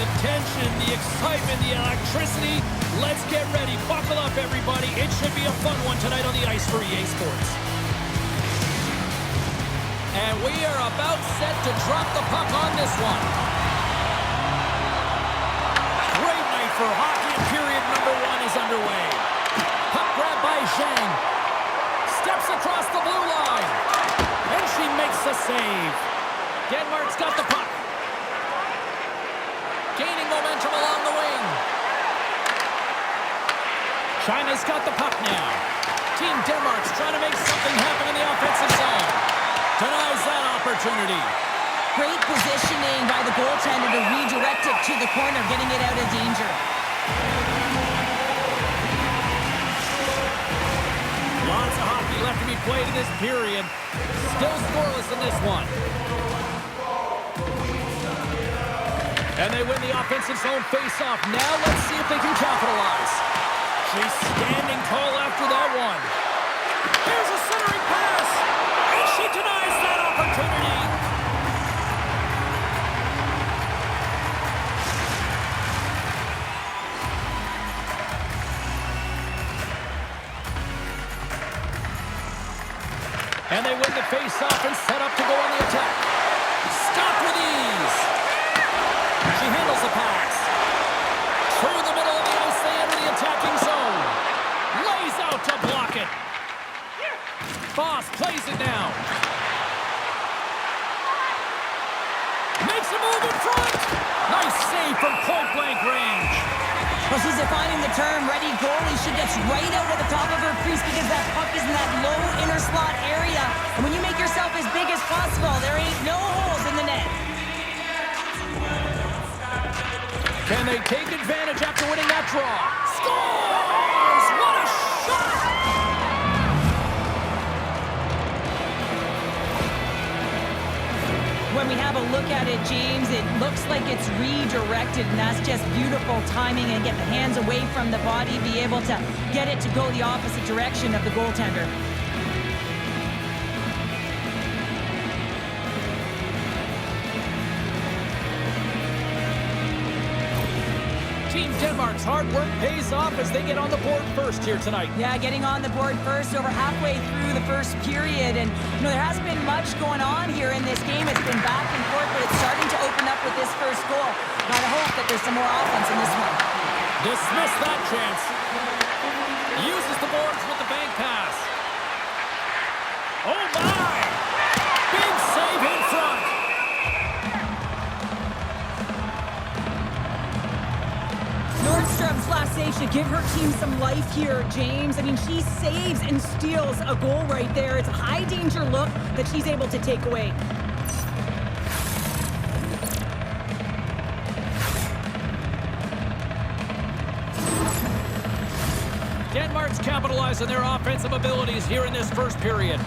the tension, the excitement, the electricity. Let's get ready. Buckle up, everybody. It should be a fun one tonight on the ice for EA Sports. And we are about set to drop the puck on this one. Great night for hockey, and period number 1 is underway. Puck grab by Zhang. Steps across the blue line. And she makes the save. Denmark's got the puck. Gaining momentum along the wing. China's got the puck now. Team Denmark's trying to make something happen in the offensive zone. Denies that opportunity. Great positioning by the goaltender to redirect it to the corner, getting it out of danger. Lots of hockey left to be played in this period. Still scoreless in this one. And they win the offensive zone face-off. Now let's see if they can capitalize. She's standing tall after that one. Here's a centering pass. And she denies that opportunity. And they win the face-off and set up to go on the attack. Stop with ease. She handles the pass. Through the middle of the ice, they enter the attacking zone. Lays out to block it. Boss plays it down. Makes a move in front. Nice save from point-blank range. Well, she's defining the term ready goalie. She gets right out at the top of her crease because that puck is in that low inner slot area. And when you make yourself as big as possible, there ain't no holes in the net. Can they take advantage after winning that draw? Scores! What a shot! When we have a look at it, James, it looks like it's redirected, and that's just beautiful timing and get the hands away from the body, be able to get it to go the opposite direction of the goaltender. Team Denmark's hard work pays off as they get on the board first here tonight. Yeah, getting on the board first over halfway through the first period. And, there hasn't been much going on here in this game. It's been back and forth, but it's starting to open up with this first goal. Gotta hope that there's some more offense in this one. Dismiss that chance. Uses the boards with the bank pass. Oh, my! Big save in front. Nordstrom's last save should give her team some life here, James. I mean, she saves and steals a goal right there. It's a high-danger look that she's able to take away. Denmark's capitalized on their offensive abilities here in this first period.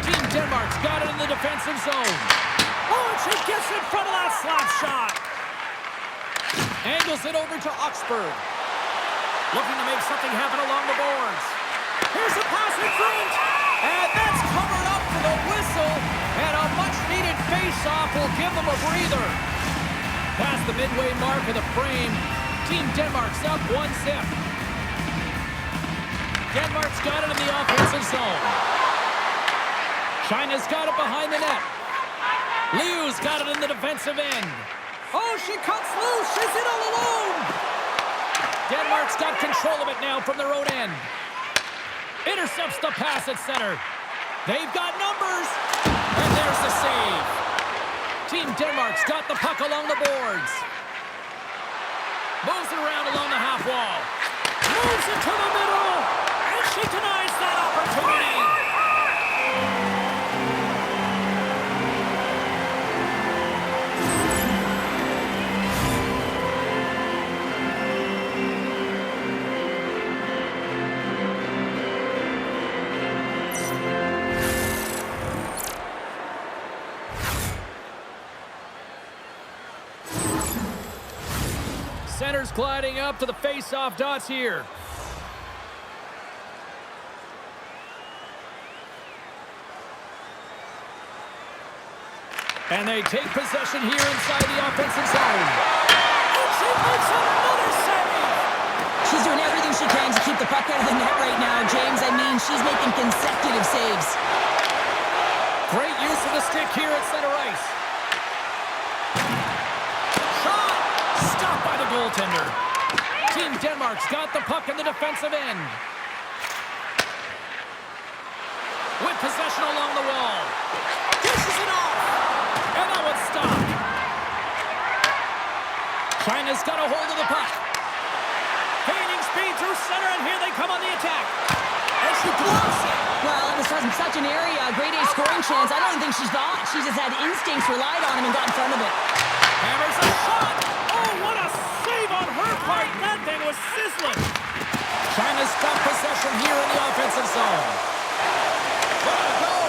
Team Denmark's got it in the defensive zone. Oh, and she gets in front of that slap shot. Angles it over to Oxford. Looking to make something happen along the boards. Here's a pass in front. And that's covered up for the whistle. And a much-needed face-off will give them a breather. Past the midway mark of the frame. Team Denmark's up 1-0. Denmark's got it in the offensive zone. China's got it behind the net. Liu's got it in the defensive end. Oh, she cuts loose. She's in all alone. Denmark's got control of it now from their own end. Intercepts the pass at center. They've got numbers. And there's the save. Team Denmark's got the puck along the boards. Moves it around along the half wall. Moves it to the middle. And she denies that opportunity. Center's gliding up to the face-off dots here. And they take possession here inside the offensive zone. And she makes another save! She's doing everything she can to keep the puck out of the net right now, James. I mean, she's making consecutive saves. Great use of the stick here at center ice. Shot! Stopped by the goaltender. Team Denmark's got the puck in the defensive end. With possession along the wall. Dishes it off! And that one's stopped. China's got a hold of the puck. Gaining speed through center, and here they come on the attack. And she blocks it. Well, this wasn't such an area, a grade A scoring chance. I don't even think she's thought. She just had instincts, relied on him, and got in front of it. Hammers a shot. Oh, what a save on her part. That thing was sizzling. China's got possession here in the offensive zone. What a goal.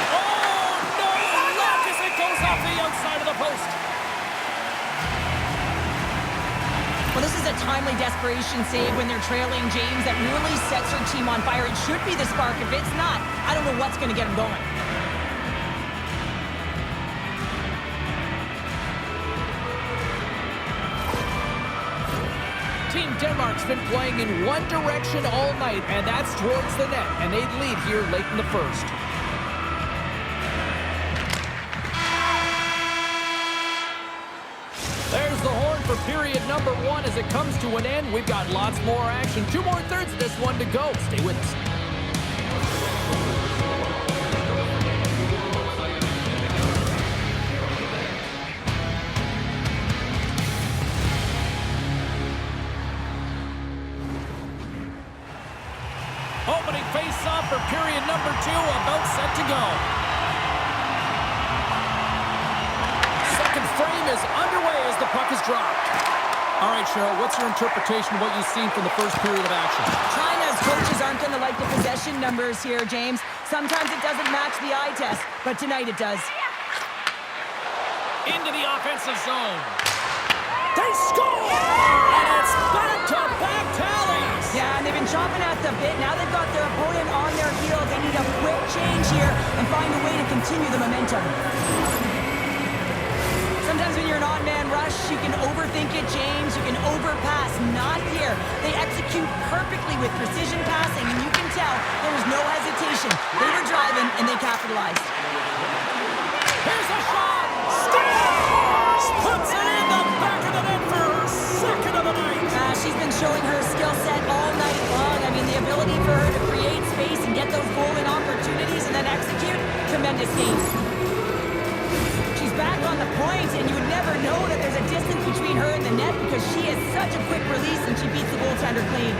Oh, no. Look as it goes off the outside of the post. Well, this is a timely desperation save when they're trailing, James. That really sets her team on fire. It should be the spark. If it's not, I don't know what's going to get them going. Team Denmark's been playing in one direction all night, and that's towards the net, and they lead here late in the first. There's the horn for period number 1 as it comes to an end. We've got lots more action. 2 more thirds of this one to go. Stay with us. Opening face-off for period number 2, about set to go. Second frame is underway as the puck is dropped. All right, Cheryl, what's your interpretation of what you've seen from the first period of action? China's coaches aren't going to like the possession numbers here, James. Sometimes it doesn't match the eye test, but tonight it does. Into the offensive zone. They score! And it's back-to-back tallies! Yeah, and they've been chopping at the bit. Now they've got their opponent on their heels. They need a quick change here and find a way to continue the momentum. Sometimes when you're an on-man rush, you can overthink it, James. You can overpass. Not here. They execute perfectly with precision passing, and you can tell there was no hesitation. They were driving, and they capitalized. Here's a shot! Scores! Puts it in the back of the net for her second of the night. She's been showing her skill set all night long. I mean, the ability for her to create space and get those goal-in opportunities and then execute, tremendous games. She's back on the point, and you would never know that there's a distance between her and the net because she is such a quick release and she beats the goaltender clean.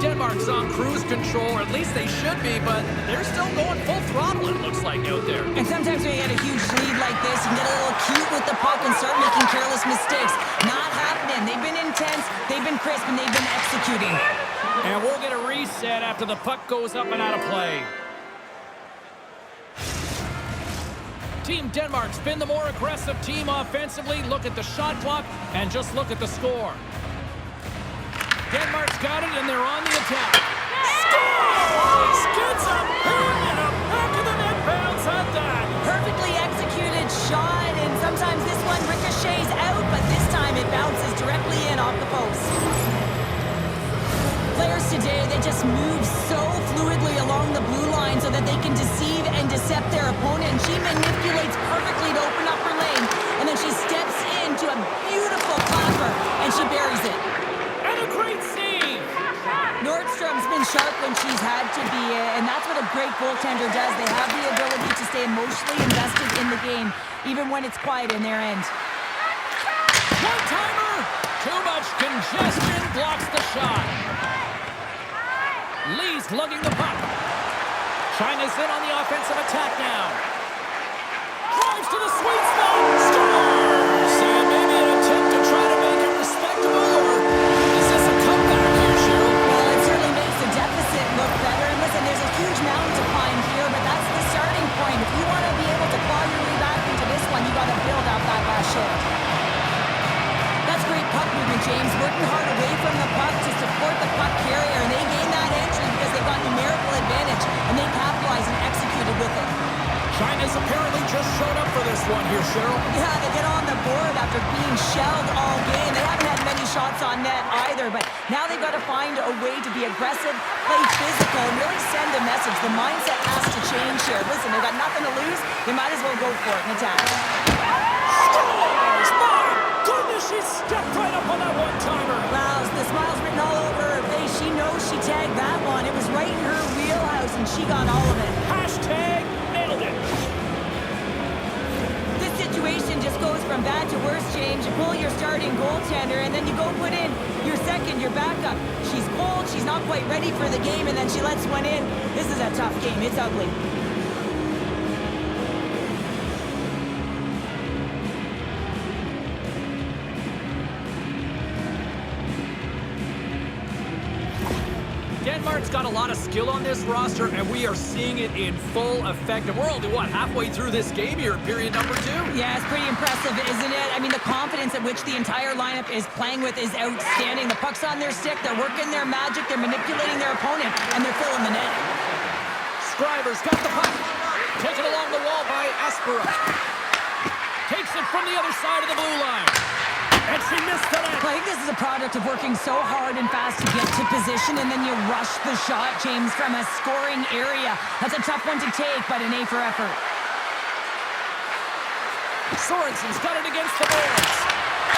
Denmark's on cruise control, or at least they should be, but they're still going full throttle, it looks like, out there. And sometimes when you get a huge lead like this, you can get a little cute with the puck and start making careless mistakes. Not happening. They've been intense, they've been crisp, and they've been executing. And we'll get a reset after the puck goes up and out of play. Team Denmark's been the more aggressive team offensively. Look at the shot clock and just look at the score. Denmark's got it, and they're on the attack. Scores! Gets up and a back of the net bounce at that. Perfectly executed shot, and sometimes this one ricochets out, but this time it bounces directly in off the post. Players today, they just move so fluidly along the blue line so that they can deceive and decept their opponent. She manipulates perfectly to open up her lane, and then she steps into a beautiful clapper, and she buries it. And a great save! Nordstrom's been sharp when she's had to be, and that's what a great goaltender does. They have the ability to stay emotionally invested in the game, even when it's quiet in their end. One-timer! Too much congestion blocks the shot. Lee's lugging the puck. China's in on the offensive attack now. Drives to the sweet spot. Scores! And maybe an attempt to try to make it respectable, or is this a comeback here, Cheryl? Well, it certainly makes the deficit look better. And listen, there's a huge mountain to climb here, but that's the starting point. If you want to be able to claw your way back into this one, you got to China's apparently just showed up for this one here, Cheryl. Yeah, they get on the board after being shelled all game. They haven't had many shots on net either, but now they've got to find a way to be aggressive, play physical, and really send a message. The mindset has to change here. Listen, they've got nothing to lose. They might as well go for it and attack. Scores! My goodness, she stepped right up on that one-timer. Wow, the smile's written all over her face. She knows she tagged that one. It was right in her wheelhouse, and she got all of it. Hashtag nailed it. This situation just goes from bad to worse, James. You pull your starting goaltender, and then you go put in your second, your backup. She's cold, she's not quite ready for the game, and then she lets one in. This is a tough game. It's ugly. Denmark's got a lot of skill on this roster, and we are seeing it in full effect. And we're only, halfway through this game here, period number 2? Yeah, it's pretty impressive, isn't it? I mean, the confidence at which the entire lineup is playing with is outstanding. The puck's on their stick, they're working their magic, they're manipulating their opponent, and they're filling the net. Scriver's got the puck. Taken along the wall by Aspera. Takes it from the other side of the blue line. And she missed the net. I think this is a product of working so hard and fast to get to position, and then you rush the shot, James, from a scoring area. That's a tough one to take, but an A for effort. Sorensen's got it against the boards.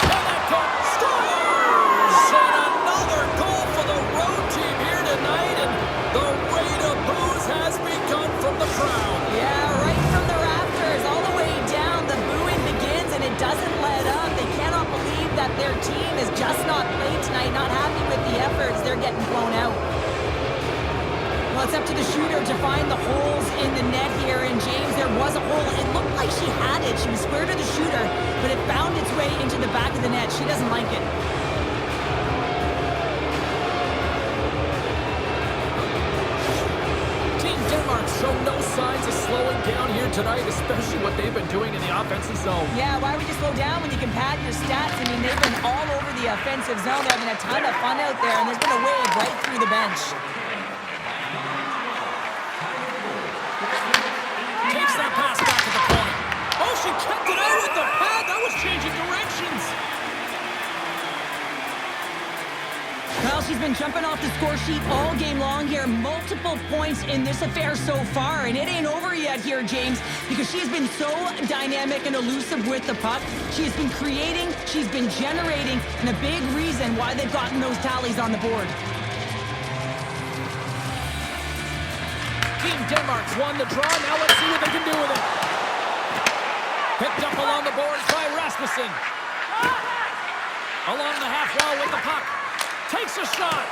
And that goal scores! And another goal for the road team here tonight, and the rain of boos has begun from the crowd. Yeah, right from the rafters, all the way down, the booing begins, and it doesn't let up. They cannot believe that their team is just not played tonight, not happy with the efforts. They're getting blown out. Well, it's up to the shooter to find the holes in the net here, and James, there was a hole. It looked like she had it. She was square to the shooter, but it found its way into the back of the net. She doesn't like it. Team Denmark show no signs of slowing down here tonight, especially what they've been doing in the offensive zone. Yeah, why would you slow down when you can pad your stats? I mean, they've been all over the offensive zone. They're having a ton of fun out there, and there's been a wave right through the bench. Takes that pass back at the point. Oh, she kept it out with the pad. That was changing directions. Well, she's been jumping off the score sheet all game long here. Multiple points in this affair so far, and it ain't over yet here, James, because she's been so dynamic and elusive with the puck. She's been creating, she's been generating, and a big reason why they've gotten those tallies on the board. Team Denmark's won the draw. Now let's see what they can do with it. Picked up along the boards by Rasmussen. Along the half wall with the puck. Takes a shot.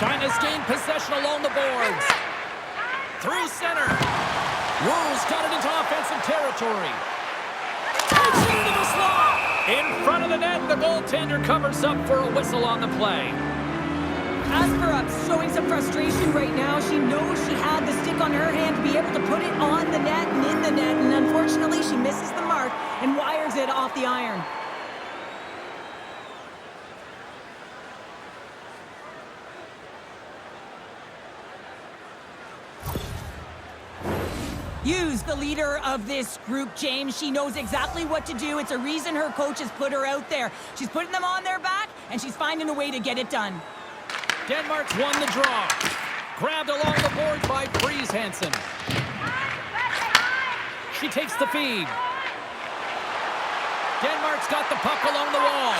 China's gained possession along the boards. Through center. Wu's got it into offensive territory. Takes it into the slot. In front of the net, the goaltender covers up for a whistle on the play. Aspera showing some frustration right now. She knows she had the stick on her hand to be able to put it on the net and in the net, and unfortunately she misses the mark and wires it off the iron. Use the leader of this group, James. She knows exactly what to do. It's a reason her coach has put her out there. She's putting them on their back, and she's finding a way to get it done. Denmark's won the draw. Grabbed along the board by Breeze Hansen. She takes the feed. Denmark's got the puck along the wall.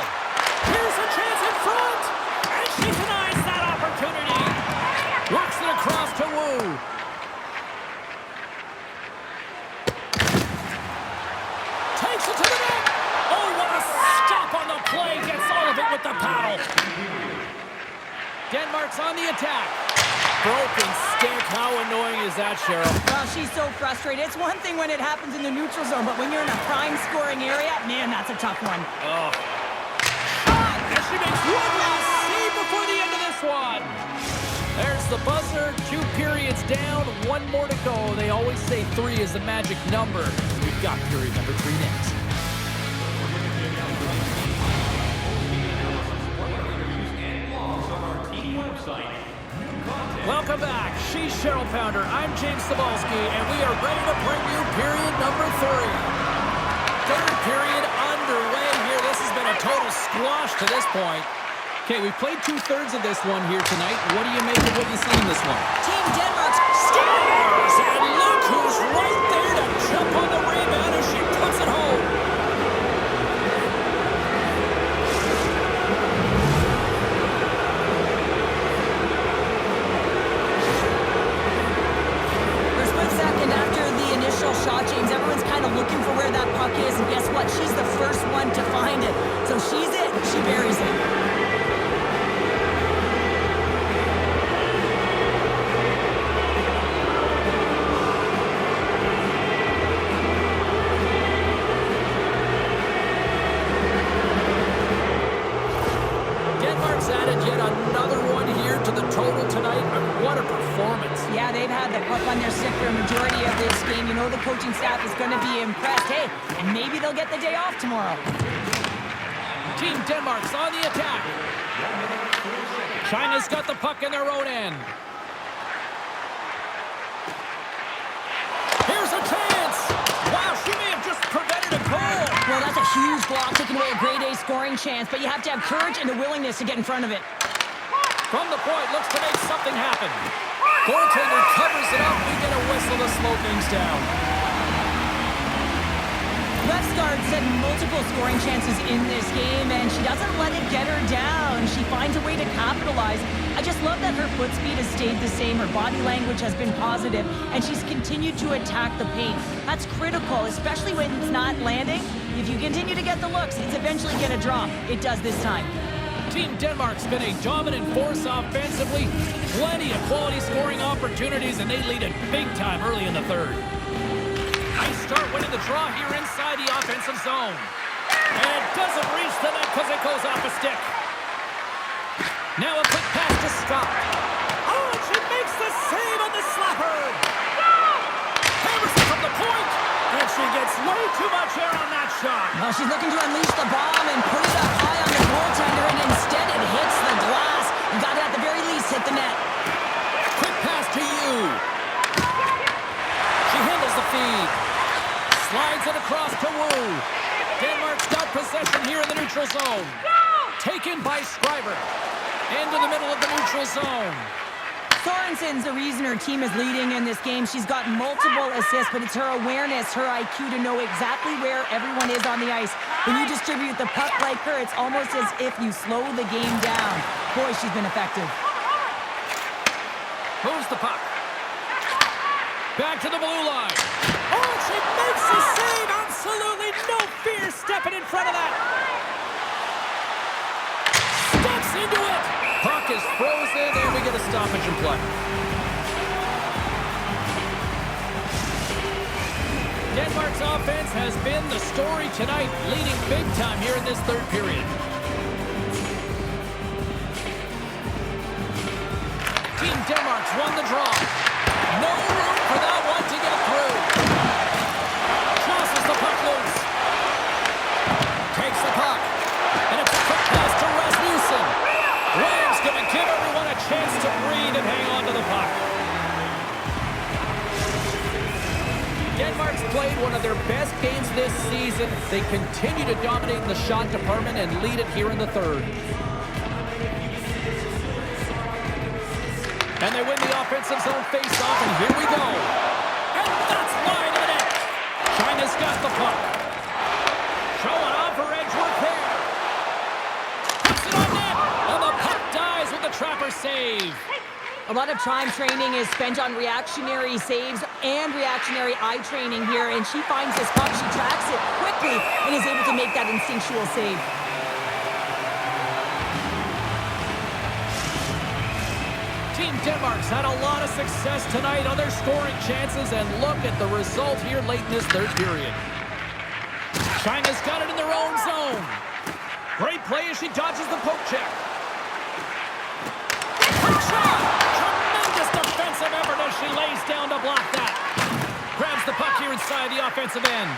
Here's a chance in front, and she denies that opportunity. Works it across to Wu. Takes it to the net. Oh, what a stop on the play. Gets all of it with the paddle. Denmark's on the attack. Broken stick. How annoying is that, Cheryl? Well, she's so frustrated. It's one thing when it happens in the neutral zone, but when you're in a prime scoring area, man, that's a tough one. Oh. And she makes one last save before the end of this one. There's the buzzer. 2 periods down. 1 more to go. They always say 3 is the magic number. We've got period number 3 next. Welcome back. She's Cheryl Pounder. I'm James Cebulski, and we are ready to bring you period number 3. Third period underway here. This has been a total squash to this point. Okay, we've played 2/3 of this one here tonight. What do you make of what you see in this one? Team Denmark's stars, And look who's right there to jump on the rebound as she puts it home. For a split second after the initial shot, James, everyone's kind of looking for where that puck is, and guess what? She's the first one to find it. So she's it. She buries it. Denmark's added yet another one here to the total tonight. What a performance. Yeah, they've had the puck on their stick for a majority of this game. You know the coaching staff is going to be impressed. Hey, maybe they'll get the day off tomorrow. Team Denmark's on the attack. China's got the puck in their own end. Here's a chance. Wow, she may have just prevented a goal. Well, that's a huge block, taking away a grade A scoring chance, but you have to have courage and the willingness to get in front of it. From the point, looks to make something happen. Goaltender covers it up. We get a whistle to slow things down. Left guard said multiple scoring chances in this game, and she doesn't let it get her down. She finds a way to capitalize. I just love that her foot speed has stayed the same. Her body language has been positive, and she's continued to attack the paint. That's critical, especially when it's not landing. If you continue to get the looks, it's eventually going to drop. It does this time. Team Denmark's been a dominant force offensively. Plenty of quality scoring opportunities, and they lead it big time early in the third. Nice start winning the draw here inside the offensive zone. And it doesn't reach the net because it goes off a stick. Now a quick pass to Scott. Oh, and she makes the save on the slapper. Hammers it from the point, and she gets way too much air on that shot. Well, she's looking to unleash the bomb and put it up high on the goaltender, and instead it hits the glass. You got to, at the very least, hit the net. Quick pass to you. She handles the feed. Slides it across to Wu. Denmark's got possession here in the neutral zone. Taken by Schreiber. Into the middle of the neutral zone. Sorensen's the reason her team is leading in this game. She's got multiple assists, but it's her awareness, her IQ to know exactly where everyone is on the ice. When you distribute the puck like her, it's almost as if you slow the game down. Boy, she's been effective. Moves the puck. Back to the blue line. Oh, she makes the save. Absolutely no fear stepping in front of that. Steps into it. Puck is frozen, and we get a stoppage in play. Denmark's offense has been the story tonight, leading big time here in this third period. Team Denmark's won the draw. No room for that one to get through. Tosses the puck loose. Takes the puck. And it's a quick pass to Rasmussen. Rams going to give everyone a chance to breathe and hang on to the puck. Denmark's played one of their best games this season. They continue to dominate in the shot department and lead it here in the third. And they win the offensive zone face-off, and here we go. And that's wide of the net. China's got the puck. Showing off her edge work there. Puts it on net, and the puck dies with the trapper save. A lot of time training is spent on reactionary saves and reactionary eye training here, and she finds this puck, she tracks it quickly, and is able to make that instinctual save. Team Denmark's had a lot of success tonight on their scoring chances, and look at the result here late in this third period. China's got it in their own zone. Great play as she dodges the poke check. Quick shot! Tremendous defensive effort as she lays down to block that. Grabs the puck here inside the offensive end.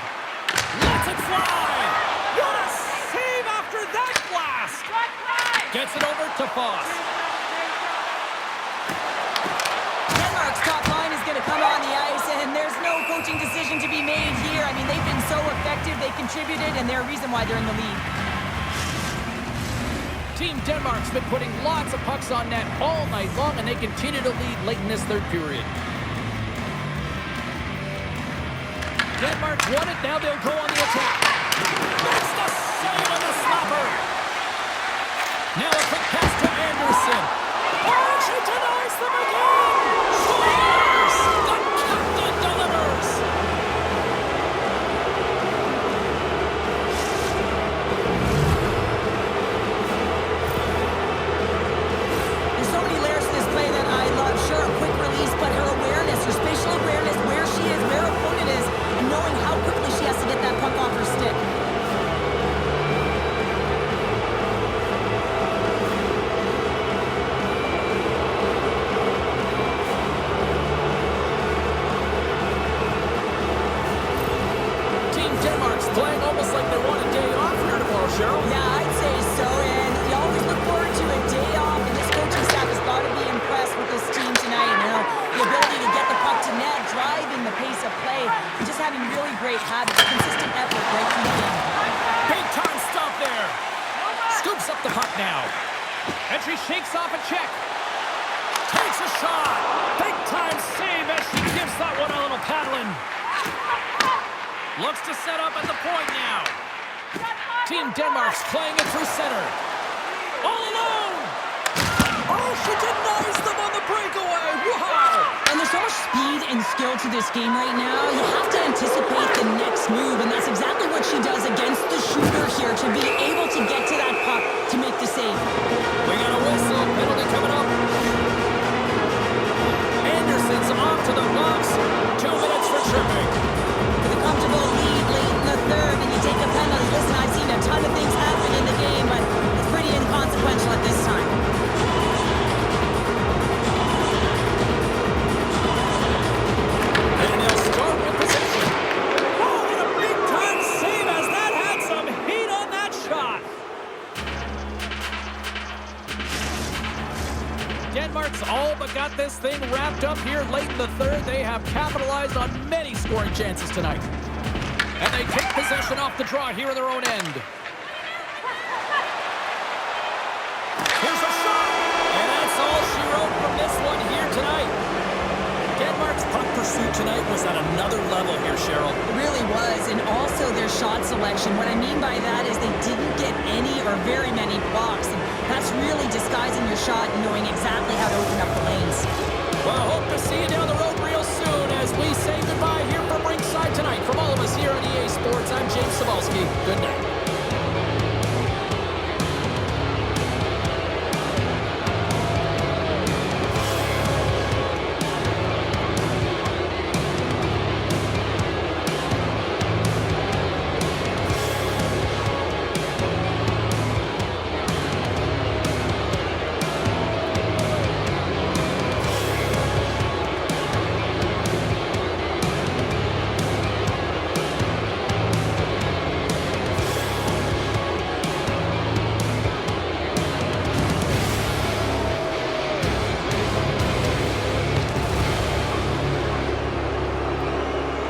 Lets it fly! What a save after that blast! Gets it over to Foss. decision to be made here. I mean, they've been so effective. They contributed, and they're a reason why they're in the lead. Team Denmark's been putting lots of pucks on net all night long, and they continue to lead late in this third period. Denmark won it. Now they'll go on the attack. That's the save on the slapper. Now a quick pass to Anderson. Oh, she denies them again. Scores! The captain delivers. There's so many layers to this play that I love. Sure, a quick release, but her awareness, her spatial awareness, where she is, where her opponent is, and knowing how quickly she has to get that puck off her stick. Team Denmark's playing almost like they want a day off here tomorrow, Cheryl. Yeah, I'd say so, and you always look forward to a day off, and this coaching staff has got to be impressed with this team tonight. You know, the ability to get the puck to net, driving the pace of play, and just having really great habits, consistent effort right through the game. Big time stop there. Scoops up the puck now. And she shakes off a check. Takes a shot. Big time save as she gives that one a little paddling. Looks to set up at the point now. Team Denmark's playing it through center. All alone. Oh, she denies them on the breakaway. Wow. And there's so much speed and skill to this game right now. You have to anticipate the next move, and that's exactly what she does against the shooter here, to be able to get to that puck to make the save. We got a whistle. Penalty coming up. Anderson's off to the box. 2 minutes for tripping. With a comfortable lead late in the third, and you take a penalty. Listen, I've seen a ton of things happen in the game, but it's pretty inconsequential at this time. And they'll start with possession. Oh, and a big-time save as that had some heat on that shot. Denmark's all but got this thing wrapped up here late in the third. They have capitalized on many scoring chances tonight. And they take possession off the draw here in their own end. Here's a shot. And that's all she wrote from this one here tonight. Denmark's puck pursuit tonight was at another level here, Cheryl. It really was, and also their shot selection. What I mean by that is they didn't get any or very many blocks. And that's really disguising your shot and knowing exactly how to open up the lanes. Well, I hope to see you down the road.